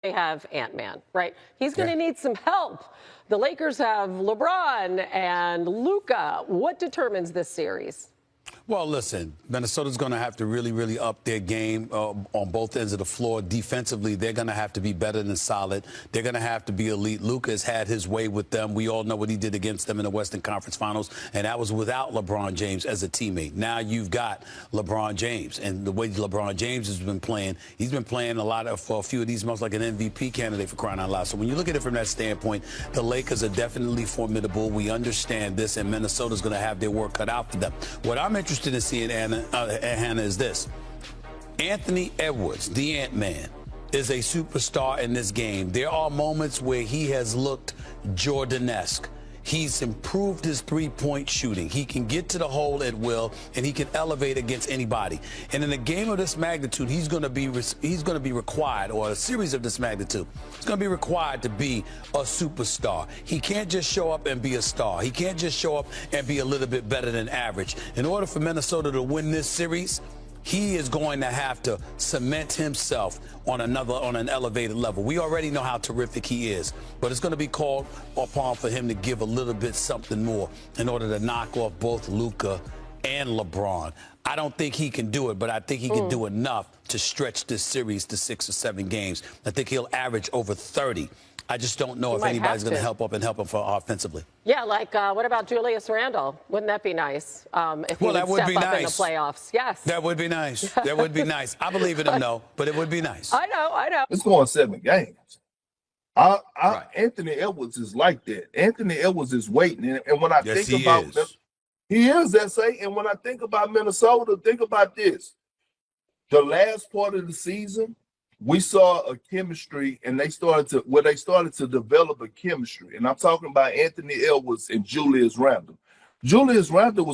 They have Ant-Man, right? He's going to need some help. The Lakers have LeBron and Luka. What determines this series? Well, listen, Minnesota's going to have to really up their game on both ends of the floor. Defensively, they're going to have to be better than solid. They're going to have to be elite. Luka has had his way with them. We all know what he did against them in the Western Conference Finals, and that was without LeBron James as a teammate. Now you've got LeBron James, and the way LeBron James has been playing, he's been playing for a few of these months like an MVP candidate for crying out loud. So when you look at it from that standpoint, the Lakers are definitely formidable. We understand this, and Minnesota's going to have their work cut out for them. What I'm interested in seeing, Hannah, is this. Anthony Edwards, the Ant-Man, is a superstar in this game. There are moments where he has looked Jordan-esque. He's improved his three-point shooting. He can get to the hole at will, and he can elevate against anybody. And in a game of this magnitude, he's going to be required, or a series of this magnitude, he's going to be required to be a superstar. He can't just show up and be a star. He can't just show up and be a little bit better than average. In order for Minnesota to win this series, he is going to have to cement himself on an elevated level. We already know how terrific he is, but it's going to be called upon for him to give a little bit something more in order to knock off both Luka and LeBron. I don't think he can do it, but I think he can do enough to stretch this series to 6 or 7 games. I think he'll average over 30. I just don't know if anybody's going to help him offensively. Yeah, like what about Julius Randle? Wouldn't that be nice if he would step up in the playoffs? Yes. That would be nice. That would be nice. I believe in him, though, but it would be nice. I know. It's going 7 games. Right. Anthony Edwards is like that. Anthony Edwards is waiting. And when I think about them, he is, S.A. And when I think about Minnesota, think about this. The last part of the season, we saw a chemistry, and they started to develop a chemistry. And I'm talking about Anthony Edwards and Julius Randle. Julius Randle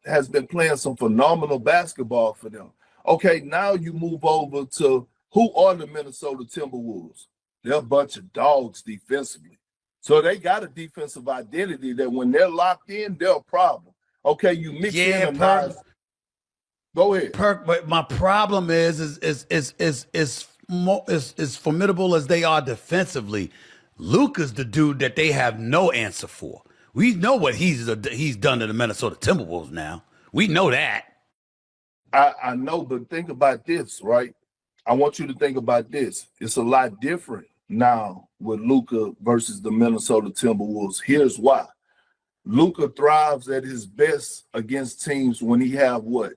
has been playing some phenomenal basketball for them. Okay, now you move over to who are the Minnesota Timberwolves? They're a bunch of dogs defensively. So they got a defensive identity that when they're locked in, they're a problem. Okay, you mix in a nice. Go ahead. Perk, but my problem is formidable as they are defensively, Luka's the dude that they have no answer for. We know what he's done to the Minnesota Timberwolves now. We know that. I know, but think about this, right? I want you to think about this. It's a lot different now with Luka versus the Minnesota Timberwolves. Here's why. Luka thrives at his best against teams when he have what?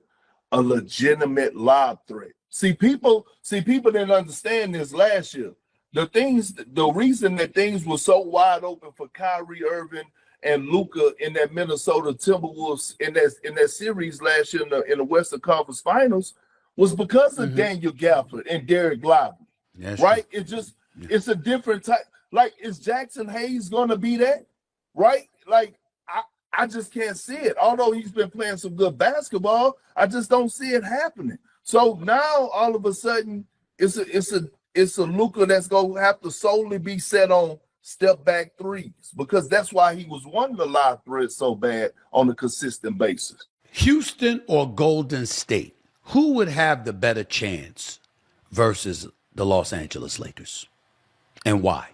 A legitimate lob threat. See, people didn't understand this last year. The reason that things were so wide open for Kyrie Irving and Luka in that Minnesota Timberwolves in that series last year in the Western Conference Finals was because of Daniel Gafford and Derek Lively. Yes, right? It's a different type. Like, is Jackson Hayes gonna be that? Right? Like, I just can't see it. Although he's been playing some good basketball, I just don't see it happening. So now all of a sudden it's a Luka that's gonna have to solely be set on step back threes because that's why he was wanting the live thread so bad on a consistent basis. Houston or Golden State, who would have the better chance versus the Los Angeles Lakers, and why?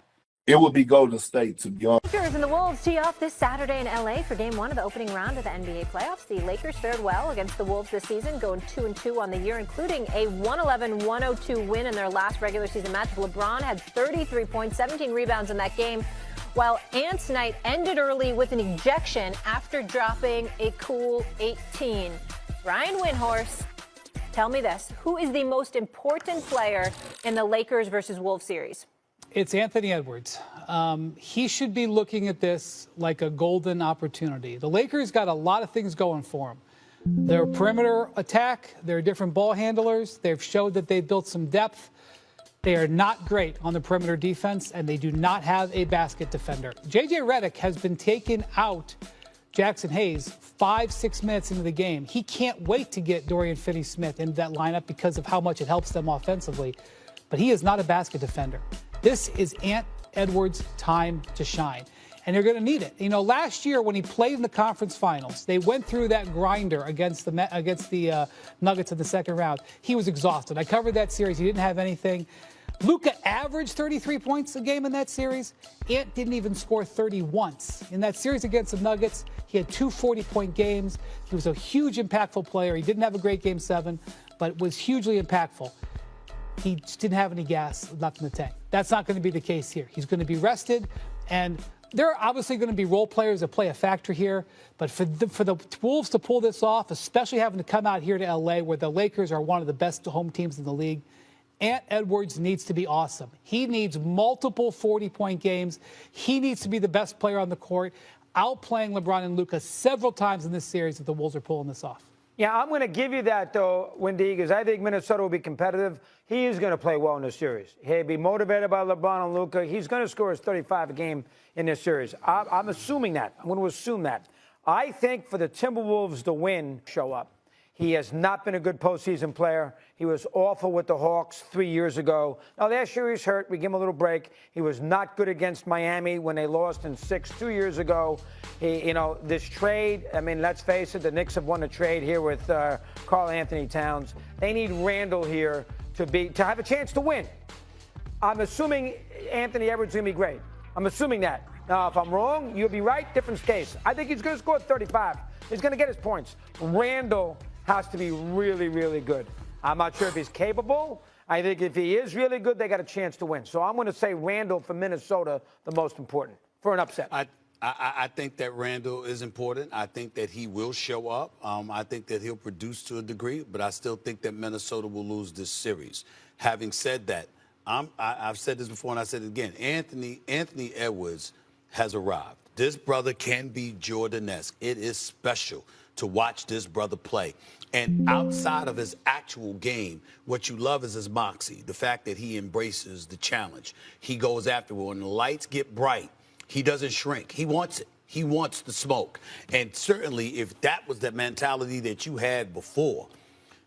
It would be Golden State, to be honest. Lakers and the Wolves tee off this Saturday in L.A. for Game 1 of the opening round of the NBA playoffs. The Lakers fared well against the Wolves this season, going 2-2 on the year, including a 111-102 win in their last regular season match. LeBron had 33 points, 17 rebounds in that game, while Ant's night ended early with an ejection after dropping a cool 18. Brian Windhorst, tell me this. Who is the most important player in the Lakers versus Wolves series? It's Anthony Edwards. He should be looking at this like a golden opportunity. The Lakers got a lot of things going for them. Their perimeter attack, their different ball handlers, they've showed that they've built some depth. They are not great on the perimeter defense, and they do not have a basket defender. J.J. Redick has been taken out Jackson Hayes 5-6 minutes into the game. He can't wait to get Dorian Finney-Smith into that lineup because of how much it helps them offensively. But he is not a basket defender. This is Ant Edwards' time to shine, and they're going to need it. You know, last year when he played in the conference finals, they went through that grinder against the Nuggets in the second round. He was exhausted. I covered that series. He didn't have anything. Luka averaged 33 points a game in that series. Ant didn't even score 30 once. In that series against the Nuggets, he had 2 40-point games. He was a huge, impactful player. He didn't have a great Game 7, but was hugely impactful. He just didn't have any gas left in the tank. That's not going to be the case here. He's going to be rested, and there are obviously going to be role players that play a factor here. But for the Wolves to pull this off, especially having to come out here to L.A., where the Lakers are one of the best home teams in the league, Ant Edwards needs to be awesome. He needs multiple 40-point games. He needs to be the best player on the court, outplaying LeBron and Luka several times in this series if the Wolves are pulling this off. Yeah, I'm going to give you that, though, Wendy, because I think Minnesota will be competitive. He is going to play well in this series. He'll be motivated by LeBron and Luka. He's going to score his 35 a game in this series. I'm assuming that. I'm going to assume that. I think for the Timberwolves to win, show up. He has not been a good postseason player. He was awful with the Hawks 3 years ago. Now, last year he was hurt. We give him a little break. He was not good against Miami when they lost in 6 2 years ago. This trade, I mean, let's face it, the Knicks have won the trade here with Karl Anthony Towns. They need Randall here to have a chance to win. I'm assuming Anthony Edwards is going to be great. I'm assuming that. Now, if I'm wrong, you'll be right. Different case. I think he's going to score 35. He's going to get his points. Randall has to be really, really good. I'm not sure if he's capable. I think if he is really good, they got a chance to win. So I'm going to say Randall for Minnesota, the most important, for an upset. I think that Randall is important. I think that he will show up. I think that he'll produce to a degree, but I still think that Minnesota will lose this series. Having said that, I've said this before and I said it again. Anthony Edwards has arrived. This brother can be Jordan-esque. It is special to watch this brother play. And outside of his actual game, what you love is his moxie, the fact that he embraces the challenge. He goes after it. When the lights get bright, he doesn't shrink. He wants it. He wants the smoke. And certainly if that was the mentality that you had before,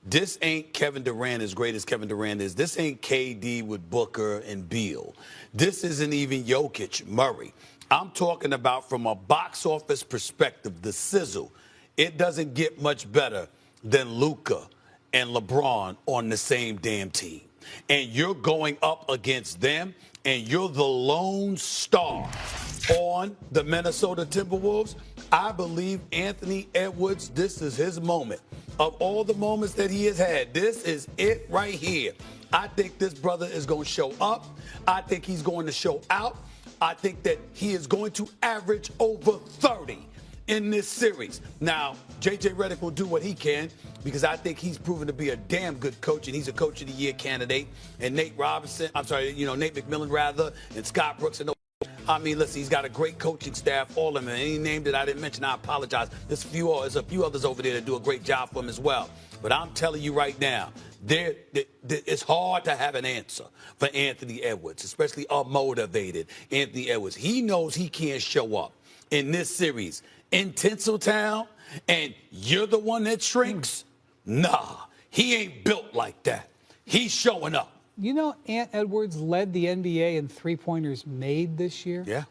this ain't Kevin Durant as great as Kevin Durant is. This ain't KD with Booker and Beal. This isn't even Jokic, Murray. I'm talking about from a box office perspective, the sizzle. It doesn't get much better than Luka and LeBron on the same damn team. And you're going up against them, and you're the lone star on the Minnesota Timberwolves. I believe Anthony Edwards, this is his moment. Of all the moments that he has had, this is it right here. I think this brother is going to show up. I think he's going to show out. I think that he is going to average over 30 in this series. Now, J.J. Redick will do what he can because I think he's proven to be a damn good coach, and he's a Coach of the Year candidate. And Nate McMillan, rather, and Scott Brooks. And I mean, listen, he's got a great coaching staff, all of them. And any name that I didn't mention, I apologize. There's a few others over there that do a great job for him as well. But I'm telling you right now, it's hard to have an answer for Anthony Edwards, especially a motivated Anthony Edwards. He knows he can't show up in this series in Tinseltown, and you're the one that shrinks? Nah, he ain't built like that. He's showing up. You know, Ant Edwards led the NBA in three-pointers made this year? Yeah.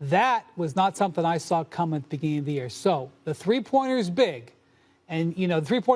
That was not something I saw come at the beginning of the year. So the three-pointer is big, and, the three-pointer